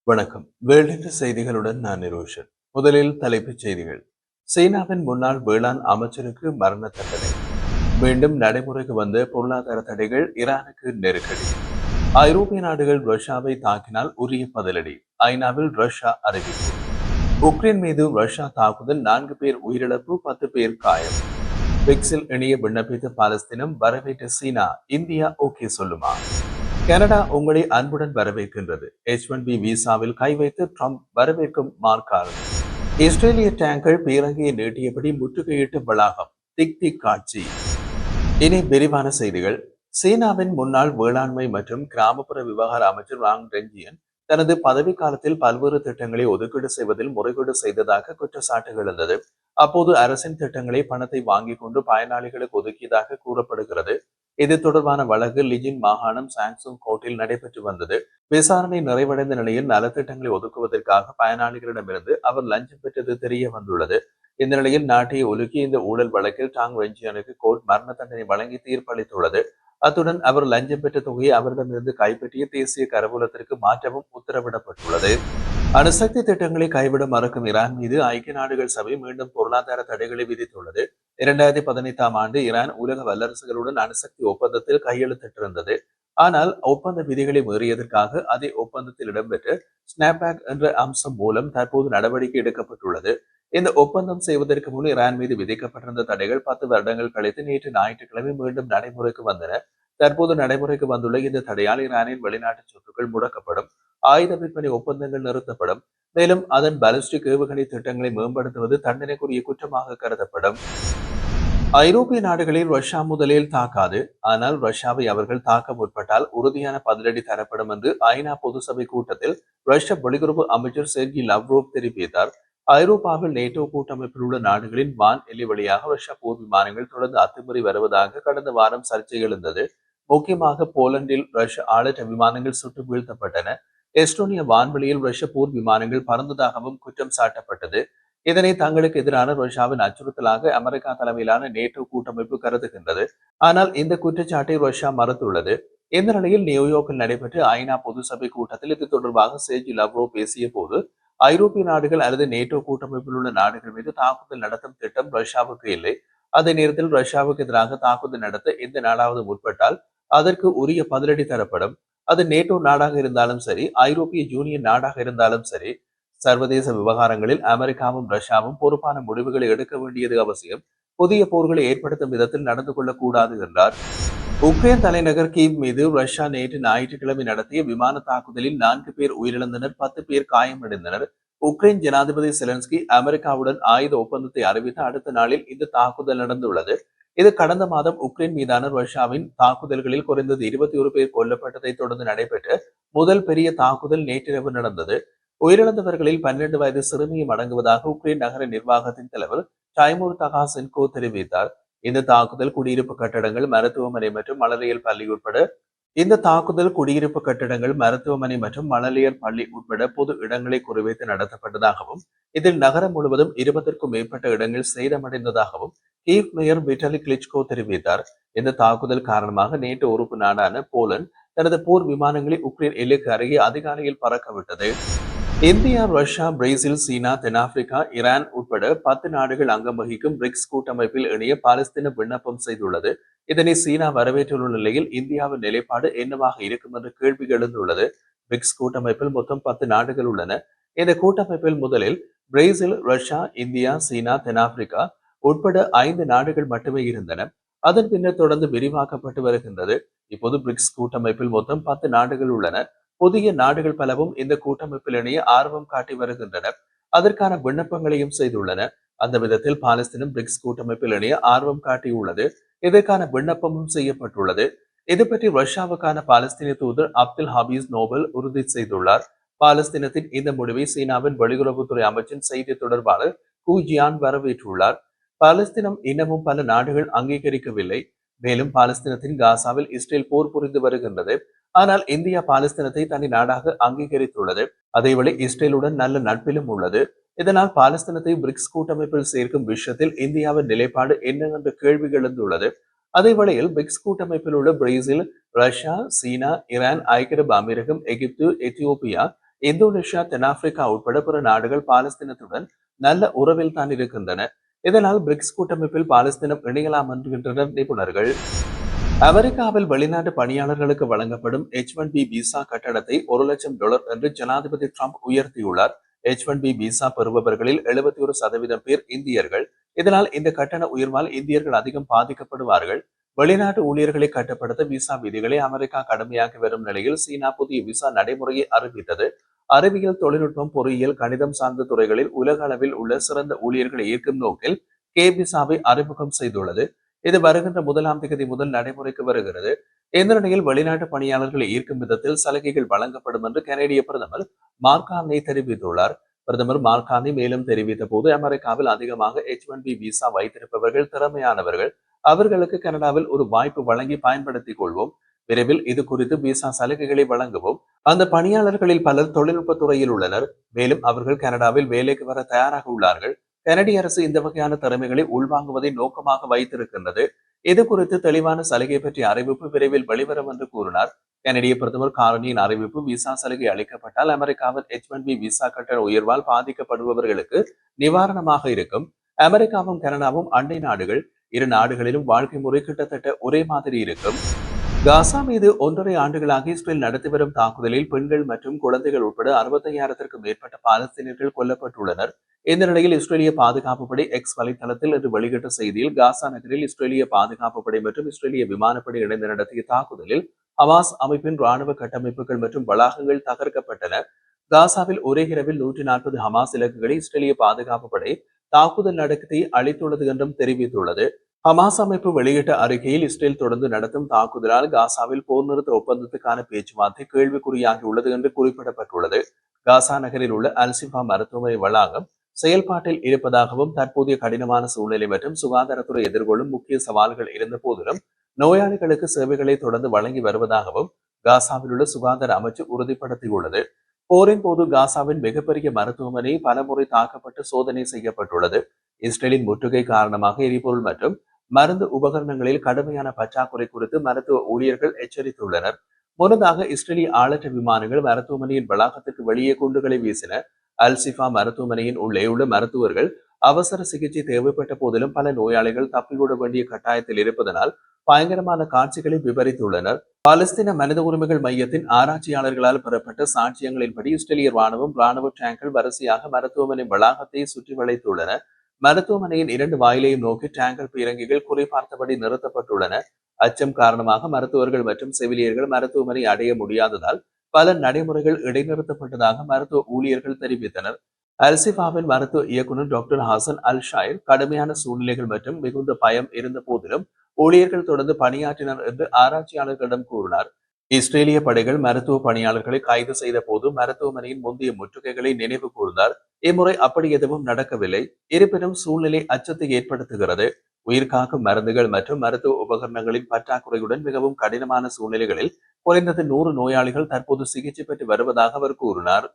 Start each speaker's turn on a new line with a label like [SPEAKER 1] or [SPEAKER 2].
[SPEAKER 1] வணக்கம். வேல்டின்ற செய்திகளுடன் நான் நிரோஷன். முதலில் தலைப்புச் செய்திகள். சீனாவின் முன்னாள் வேளாண் அமைச்சருக்கு மரண தண்டனை. மீண்டும் நடைமுறைக்கு வந்த பொருளாதார தடைகள் ஈரானுக்கு நெருக்கடி. ஐரோப்பிய நாடுகள் ரஷ்யாவை தாக்கினால் உரிய பதிலடி. ஐநாவில் ரஷ்யா அறிவிப்பு. உக்ரைன் மீது ரஷ்யா தாக்குதல் 4 பேர் உயிரிழப்பு 10 பேர் காயம். பிரிக்ஸில் இணைய விண்ணப்பித்த பாலஸ்தீனம் வரவேற்ற சீனா. இந்தியா ஓகே சொல்லுமா? கனடா உங்களை அன்புடன் வரவேற்கின்றது. H1B விசாவில் கை வைத்து ட்ரம்ப் வரவேற்கும் மார்க்கார். இஸ்ரேலிய டேங்கர் பீரங்கியை நீட்டியபடி முற்றுகையிட்டு வளாகம். திக் திக் காட்சி. இனி விரிவான செய்திகள். சீனாவின் முன்னாள் வேளாண்மை மற்றும் கிராமப்புற விவகார அமைச்சர் வாங் ரெஞ்சியன் தனது பதவி காலத்தில் பல்வேறு திட்டங்களை ஒதுக்கீடு செய்வதில் முறைகேடு செய்ததாக குற்றச்சாட்டுகள் இருந்தது. அப்போது அரசின் திட்டங்களை பணத்தை வாங்கிக் கொண்டு பயனாளிகளுக்கு ஒதுக்கியதாக கூறப்படுகிறது. இது தொடர்பான வழக்கு லிஜின் மாகாணம் சாங்சுங் கோர்ட்டில் நடைபெற்று வந்தது. விசாரணை நிறைவடைந்த நிலையில் நலத்திட்டங்களை ஒதுக்குவதற்காக பயனாளிகளிடமிருந்து அவர் லஞ்சம் பெற்றது தெரிய வந்துள்ளது. இந்த நிலையில் நாட்டையை உலுக்கிய இந்த ஊழல் வழக்கில் டாங் வெஞ்சியனுக்கு கோர்ட் மரண தண்டனை வழங்கி தீர்ப்பளித்துள்ளது. அத்துடன் அவர் லஞ்சம் பெற்ற தொகையை அவரிடமிருந்து கைப்பற்றிய தேசிய கருவூலத்திற்கு மாற்றவும் உத்தரவிடப்பட்டுள்ளது. அணுசக்தி திட்டங்களை கைவிட மறுக்கும் ஈரான் மீது ஐக்கிய நாடுகள் சபை மீண்டும் பொருளாதார தடைகளை விதித்துள்ளது. 2018ஆம் ஆண்டு ஈரான் உலக வல்லரசுகளுடன் அணுசக்தி ஒப்பந்தத்தில் கையெழுத்திட்டிருந்தது. ஆனால் ஒப்பந்த விதிகளை மீறியதற்காக அதே ஒப்பந்தத்தில் இடம்பெற்ற ஸ்னாப்பேக் என்ற அம்சம் மூலம் தற்போது நடவடிக்கை எடுக்கப்பட்டுள்ளது. இந்த ஒப்பந்தம் செய்வதற்கு முன் ஈரான் மீது விதிக்கப்பட்டிருந்த தடைகள் 10 வருடங்கள் கழித்து நேற்று ஞாயிற்றுக்கிழமை மீண்டும் நடைமுறைக்கு வந்தன. தற்போது நடைமுறைக்கு வந்துள்ள இந்த தடையால் ஈரானின் வெளிநாட்டு சொத்துக்கள் முடக்கப்படும், ஆயுத விற்பனை ஒப்பந்தங்கள் நிறுத்தப்படும், மேலும் அதன் பாலிஸ்டிக் ஏவுகணை திட்டங்களை மேம்படுத்துவது தண்டனைக்குரிய குற்றமாக கருதப்படும். ஐரோப்பிய நாடுகளில் ரஷ்யா முதலில் தாக்காது, ஆனால் ரஷ்யாவை அவர்கள் தாக்க முற்பட்டால் உறுதியான பதிலடி தரப்படும் என்று ஐநா பொதுசபை கூட்டத்தில் ரஷ்ய வெளியுறவு அமைச்சர் செர்கி லவ்ரோவ் தெரிவித்தார். ஐரோப்பாவில் நேட்டோ கூட்டமைப்பில் உள்ள நாடுகளின் வான் எல்லை வழியாக ரஷ்யா போர் விமானங்கள் தொடர்ந்து அத்துமீறி வருவதாக கடந்த வாரம் சர்ச்சை எழுந்தது. முக்கியமாக போலந்தில் ரஷ்ய ஆளற்ற விமானங்கள் சுட்டு வீழ்த்தப்பட்டன. எஸ்டோனிய வான்வெளியில் ரஷ்ய போர் விமானங்கள் பறந்ததாகவும் குற்றம் சாட்டப்பட்டது. இதனை தங்களுக்கு எதிரான ரஷ்யாவின் அச்சுறுத்தலாக அமெரிக்கா தலைமையிலான நேட்டோ கூட்டமைப்பு கருதுகின்றது. ஆனால் இந்த குற்றச்சாட்டை ரஷ்யா மறுத்துள்ளது. இந்த நிலையில் நியூயார்க்கில் நடைபெற்ற ஐநா பொதுசபை கூட்டத்தில் இது தொடர்பாக செர்ஜி லவ்ரோவ் பேசிய போது, ஐரோப்பிய நாடுகள் அல்லது நேட்டோ கூட்டமைப்பில் உள்ள நாடுகள் மீது தாக்குதல் நடத்தும் திட்டம் ரஷ்யாவுக்கு இல்லை. அதே நேரத்தில் ரஷ்யாவுக்கு எதிராக தாக்குதல் நடத்த எந்த நாடாவது முற்பட்டால் அதற்கு உரிய பதிலடி தரப்படும். அது நேட்டோ நாடாக இருந்தாலும் சரி, ஐரோப்பிய யூனியன் நாடாக இருந்தாலும் சரி. சர்வதேச விவகாரங்களில் அமெரிக்காவும் ரஷ்யாவும் பொறுப்பான முடிவுகளை எடுக்க வேண்டியது அவசியம். புதிய போர்களை ஏற்படுத்தும் விதத்தில் நடந்து கொள்ளக்கூடாது என்றார். உக்ரைன் தலைநகர் கீவ் மீது ரஷ்யா நேற்று ஞாயிற்றுக்கிழமை நடத்திய விமான தாக்குதலில் 4 பேர் உயிரிழந்தனர், 10 பேர் காயமடைந்தனர். உக்ரைன் ஜனாதிபதி செலன்ஸ்கி அமெரிக்காவுடன் ஆயுத ஒப்பந்தத்தை அறிவித்த அடுத்த நாளில் இந்த தாக்குதல் நடந்துள்ளது. இது கடந்த மாதம் உக்ரைன் மீதான ரஷ்யாவின் தாக்குதல்களில் குறைந்தது 21 பேர் கொல்லப்பட்டதை தொடர்ந்து நடைபெற்ற முதல் பெரிய தாக்குதல் நேற்றிரவு நடந்தது. உயிரிழந்தவர்களில் 12 வயது சிறுமியும் அடங்குவதாக உக்ரைன் நகர நிர்வாகத்தின் தலைவர் டைமூர் தகாசென்கோ தெரிவித்தார். இந்த தாக்குதல் குடியிருப்பு கட்டடங்கள், மருத்துவமனை மற்றும் மழலையர் பள்ளி உட்பட பொது இடங்களை குறிவைத்து நடத்தப்பட்டதாகவும், இதில் நகரம் முழுவதும் 20க்கும் மேற்பட்ட இடங்கள் சேதமடைந்ததாகவும் கீவ் மேயர் விட்டாலி கிளிச்கோ தெரிவித்தார். இந்த தாக்குதல் காரணமாக நேட்டோ உறுப்பு நாடான போலந்து தனது போர் விமானங்களை உக்ரைன் எல்லைக்கு அருகே அதிகாலையில் பறக்கவிட்டது. இந்தியா, ரஷ்யா, பிரேசில், சீனா, தென்னாப்பிரிக்கா, ஈரான் உட்பட 10 நாடுகள் அங்கம் வகிக்கும் பிரிக்ஸ் கூட்டமைப்பில் இணைய பாலஸ்தீன விண்ணப்பம் செய்துள்ளது. இதனை சீனா வரவேற்றுள்ள நிலையில் இந்தியாவின் நிலைப்பாடு என்னவாக இருக்கும் என்ற கேள்வி எழுந்துள்ளது. பிரிக்ஸ் கூட்டமைப்பில் மொத்தம் 10 நாடுகள் உள்ளன. இந்த கூட்டமைப்பில் முதலில் பிரேசில், ரஷ்யா, இந்தியா, சீனா, தென்னாப்பிரிக்கா உட்பட 5 நாடுகள் மட்டுமே இருந்தன. அதன் பின்னர் தொடர்ந்து விரிவாக்கப்பட்டு வருகின்றது. இப்போது பிரிக்ஸ் கூட்டமைப்பில் மொத்தம் 10 நாடுகள் உள்ளன. புதிய நாடுகள் பலவும் இந்த கூட்டமைப்பில் இணைய ஆர்வம் காட்டி வருகின்றன. அதற்கான விண்ணப்பங்களையும் செய்துள்ளன. அந்த விதத்தில் பாலஸ்தீனம் பிரிக்ஸ் கூட்டமைப்பில் இணைய ஆர்வம் காட்டியுள்ளது. இதற்கான விண்ணப்பமும் செய்யப்பட்டுள்ளது. இது பற்றி ரஷ்யாவுக்கான பாலஸ்தீன தூதர் அப்துல் ஹபீஸ் நோபல் உறுதி செய்துள்ளார். பாலஸ்தீனத்தின் இந்த முடிவை சீனாவின் வெளியுறவுத்துறை அமைச்சின் செய்தி தொடர்பாளர் கு ஜியான் வரவேற்றுள்ளார். பாலஸ்தீனம் இன்னமும் பல நாடுகள் அங்கீகரிக்கவில்லை. மேலும் பாலஸ்தீனத்தின் காசாவில் இஸ்ரேல் போர் புரிந்து வருகின்றது. ஆனால் இந்தியா பாலஸ்தீனத்தை தனி நாடாக அங்கீகரித்துள்ளது. அதேவேளை இஸ்ரேலுடன் நல்ல நட்பிலும் உள்ளது. இதனால் பாலஸ்தீனத்தை பிரிக்ஸ் கூட்டமைப்பில் சேர்க்கும் விஷயத்தில் இந்தியாவின் நிலைப்பாடு என்ன என்ற கேள்வி எழுந்துள்ளது. அதே வேளையில் பிரிக்ஸ் கூட்டமைப்பில் உள்ள பிரேசில், ரஷ்யா, சீனா, ஈரான், ஐக்கிய அரபு அமீரகம், எகிப்து, எத்தியோப்பியா, இந்தோனேஷியா, தென்னாப்பிரிக்கா உட்பட பிற நாடுகள் பாலஸ்தீனத்துடன் நல்ல உறவில் தான் இருக்கின்றன. இதனால் பிரிக்ஸ் கூட்டமைப்பில் பாலஸ்தீனம் இணையலாம் என்கின்றனர் நிபுணர்கள். அமெரிக்காவில் வெளிநாட்டு பணியாளர்களுக்கு வழங்கப்படும் H1B விசா கட்டணத்தை $1,00,000 என்று ஜனாதிபதி டிரம்ப் உயர்த்தியுள்ளார். H1B விசா பெறுபவர்களில் 71% பேர் இந்தியர்கள். இதனால் இந்த கட்டண உயர்வால் இந்தியர்கள் அதிகம் பாதிக்கப்படுவார்கள். வெளிநாட்டு ஊழியர்களை கட்டுப்படுத்த விசா விதிகளை அமெரிக்கா கடுமையாக்கி வரும் நிலையில் சீனா புதிய விசா நடைமுறையை அறிவித்தது. அறிவியல், தொழில்நுட்பம், பொறியியல், கணிதம் சார்ந்த துறைகளில் உலக அளவில் உள்ள சிறந்த ஊழியர்களை ஈர்க்கும் நோக்கில் கே விசாவை அறிமுகம் செய்துள்ளது. இது வருகின்ற 1ஆம் தேதி முதல் நடைமுறைக்கு வருகிறது. இந்த நிலையில் வெளிநாட்டு பணியாளர்களை ஈர்க்கும் விதத்தில் சலுகைகள் வழங்கப்படும் என்று கனேடிய பிரதமர் மார்க் கார்னி தெரிவித்துள்ளார். பிரதமர் மார்க் கார்னி மேலும் தெரிவித்த போது, அமெரிக்காவில் அதிகமாக H1B விசா வைத்திருப்பவர்கள் திறமையானவர்கள். அவர்களுக்கு கனடாவில் ஒரு வாய்ப்பு வழங்கி பயன்படுத்திக் கொள்வோம். விரைவில் இது குறித்து விசா சலுகைகளை வழங்குவோம். அந்த பணியாளர்களில் பலர் தொழில்நுட்ப துறையில் உள்ளனர். மேலும் அவர்கள் கனடாவில் வேலைக்கு வர தயாராக உள்ளார்கள். கனடிய அரசு இந்த வகையான திறமைகளை உள்வாங்குவதை நோக்கமாக வைத்திருக்கின்றது. இது குறித்து தெளிவான சலுகை பற்றிய அறிவிப்பு விரைவில் வெளிவரும் என்று கூறினார். கனடிய பிரதமர் கார்னியின் அறிவிப்பு, விசா சலுகை அளிக்கப்பட்டால் அமெரிக்காவின் H1B விசா கட்டண உயர்வால் பாதிக்கப்படுபவர்களுக்கு நிவாரணமாக இருக்கும். அமெரிக்காவும் கனடாவும் அண்டை நாடுகள். இரு நாடுகளிலும் வாழ்க்கை முறை கிட்டத்தட்ட ஒரே மாதிரி இருக்கும். காசா மீது 1.5 ஆண்டுகளாக இஸ்ரேல் நடத்தி வரும் தாக்குதலில் பெண்கள் மற்றும் குழந்தைகள் உட்பட 65,000க்கும் மேற்பட்ட பாலஸ்தீனர்கள் கொல்லப்பட்டுள்ளனர். இந்த நிலையில் இஸ்ரேலிய பாதுகாப்பு படை எக்ஸ் வலைதளத்தில் இன்று வெளியிட்ட செய்தியில், காசா நகரில் இஸ்ரேலிய பாதுகாப்பு படை மற்றும் இஸ்ரேலிய விமானப்படை இணைந்து நடத்திய தாக்குதலில் ஹமாஸ் அமைப்பின் ராணுவ கட்டமைப்புகள் மற்றும் வளாகங்கள் தகர்க்கப்பட்டன. காசாவில் ஒரே இரவில் 140 ஹமாஸ் இலக்குகளை இஸ்ரேலிய பாதுகாப்பு படை தாக்குதல் நடத்தி அளித்துள்ளது என்றும் தெரிவித்துள்ளது. ஹமாஸ் அமைப்பு வெளியிட்ட அறிக்கையில், இஸ்ரேல் தொடர்ந்து நடத்தும் தாக்குதலால் காசாவில் போர் நிறுத்த ஒப்பந்தத்துக்கான பேச்சுவார்த்தை கேள்விக்குறியாகியுள்ளது என்று குறிப்பிடப்பட்டுள்ளது. காசா நகரில் உள்ள அல்சிஃபா மருத்துவமனை வளாகம் செயல்பாட்டில் இருப்பதாகவும், தற்போதைய கடினமான சூழ்நிலை மற்றும் சுகாதாரத்துறை எதிர்கொள்ளும் முக்கிய சவால்கள் இருந்த போதிலும் நோயாளிகளுக்கு சேவைகளை தொடர்ந்து வழங்கி வருவதாகவும் காசாவில் உள்ள சுகாதார அமைச்சு உறுதிப்படுத்தியுள்ளது. போரின் போது காசாவின் மிகப்பெரிய மருத்துவமனை பலமுறை தாக்கப்பட்டு சோதனை செய்யப்பட்டுள்ளது. இஸ்ரேலின் முற்றுகை காரணமாக எரிபொருள் மற்றும் மருந்து உபகரணங்களில் கடுமையான பற்றாக்குறை குறித்து மருத்துவ ஊழியர்கள் எச்சரித்துள்ளனர். முன்னதாக இஸ்ரேலிய ஆளற்ற விமானங்கள் மருத்துவமனையின் வளாகத்திற்கு வெளியே குண்டுகளை வீசின. அல்சிஃபா மருத்துவமனையின் உள்ளே உள்ள மருத்துவர்கள் அவசர சிகிச்சை தேவைப்பட்ட போதிலும் பல நோயாளிகள் தப்பிவிட வேண்டிய கட்டாயத்தில் இருப்பதனால் பயங்கரமான காட்சிகளை விவரித்துள்ளனர். பாலஸ்தீன மனித உரிமைகள் மையத்தின் ஆராய்ச்சியாளர்களால் பெறப்பட்ட சாட்சியங்களின்படி இஸ்ரேலிய ராணுவ டேங்கர்கள் வரிசையாக மருத்துவமனை வளாகத்தை சுற்றி வளைத்துள்ளன. மருத்துவமனையின் 2 வாயிலையும் நோக்கி டேங்கர் பீரங்கிகள் குறிபார்த்தபடி நிறுத்தப்பட்டுள்ளன. அச்சம் காரணமாக மருத்துவர்கள் மற்றும் செவிலியர்கள் மருத்துவமனை அடைய முடியாததால் பல நடைமுறைகள் இடைநிறுத்தப்பட்டதாக மருத்துவ ஊழியர்கள் தெரிவித்தனர். அல்சிஃபாவின் மருத்துவ இயக்குநர் டாக்டர் ஹசன் அல் ஷாயர், கடுமையான சூழ்நிலைகள் மற்றும் மிகுந்த பயம் இருந்த போதிலும் ஊழியர்கள் தொடர்ந்து பணியாற்றினர் என்று ஆராய்ச்சியாளர்களிடம் கூறினார். இஸ்ரேலிய படைகள் மருத்துவ பணியாளர்களை கைது செய்த போது மருத்துவமனையின் முந்தைய முற்றுகைகளை நினைவு கூர்ந்தார். இம்முறை அப்படி எதுவும் நடக்கவில்லை. இருப்பினும் சூழ்நிலை அச்சத்தை ஏற்படுத்துகிறது. உயிர்காக்கும் மருந்துகள் மற்றும் மருத்துவ உபகரணங்களின் பற்றாக்குறையுடன் மிகவும் கடினமான சூழ்நிலைகளில் குறைந்தது 100 நோயாளிகள் தற்போது சிகிச்சை பெற்று வருவதாக அவர் கூறினார்.